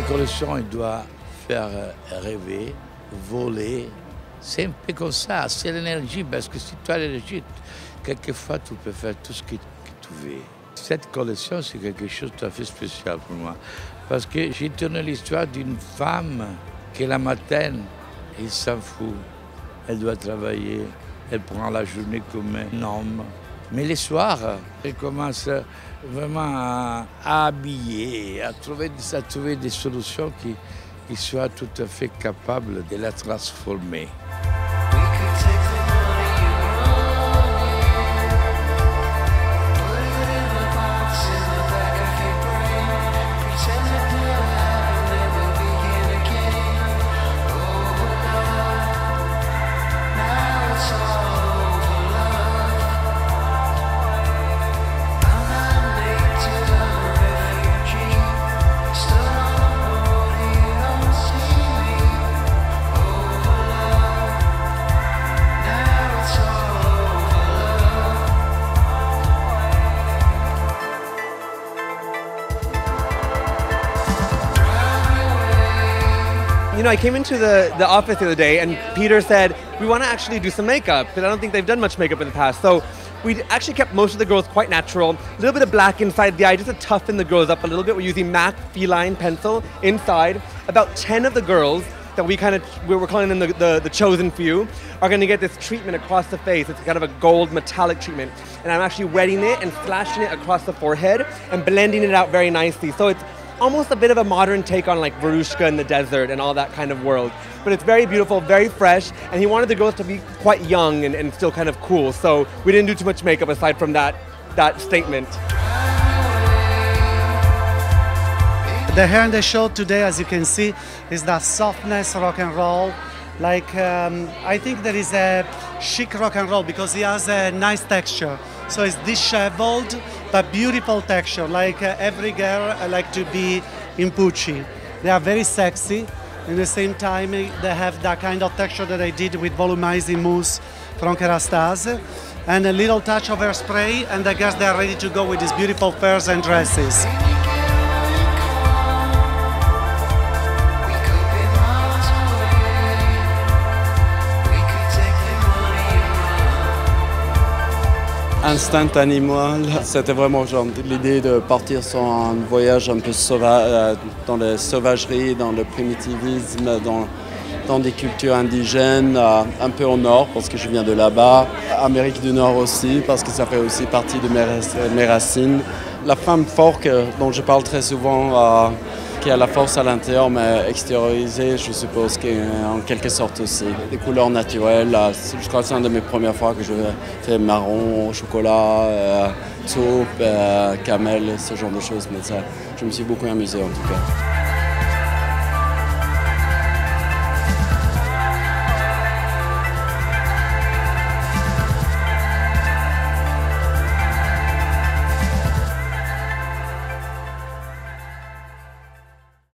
collection, il doit faire rêver, voler. C'est un peu comme ça, c'est l'énergie, parce que si tu as l'énergie, quelquefois tu peux faire tout ce que tu veux. Cette collection, c'est quelque chose de tout à fait spécial pour moi, parce que j'ai tourné l'histoire d'une femme qui la matin, elle s'en fout, elle doit travailler, elle prend la journée comme un homme. Mais les soirs, elle commence vraiment à habiller, à trouver des solutions qui soient tout à fait capables de la transformer. You know, I came into the office the other day and Peter said, we want to actually do some makeup, but I don't think they've done much makeup in the past. So we actually kept most of the girls quite natural, a little bit of black inside the eye, just to toughen the girls up a little bit. We're using MAC Feline pencil inside. About 10 of the girls that we were calling them the chosen few are going to get this treatment across the face. It's kind of a gold metallic treatment. And I'm actually wetting it and splashing it across the forehead and blending it out very nicely. So it's almost a bit of a modern take on like Verushka in the desert and all that kind of world. But it's very beautiful, very fresh, and he wanted the girls to be quite young and still kind of cool. So we didn't do too much makeup aside from that statement. The hair in the show today, as you can see, is that softness rock and roll. Like, I think there is a chic rock and roll because he has a nice texture. So it's disheveled, but beautiful texture. Like every girl like to be in Pucci. They are very sexy. At the same time, they have that kind of texture that I did with volumizing mousse from Kerastase. And a little touch of hairspray, and I guess they are ready to go with these beautiful furs and dresses. Instinct animal, c'était vraiment genre l'idée de partir sur un voyage un peu sauvage, dans la sauvagerie, dans le primitivisme, dans des cultures indigènes, un peu au nord parce que je viens de là-bas, Amérique du Nord aussi parce que ça fait aussi partie de mes racines. La femme forte dont je parle très souvent, qui a la force à l'intérieur mais extériorisée, je suppose qu'en quelque sorte aussi. Des couleurs naturelles, je crois que c'est une de mes premières fois que je fais marron, chocolat, taupe, camel, ce genre de choses. Mais ça, je me suis beaucoup amusé en tout cas.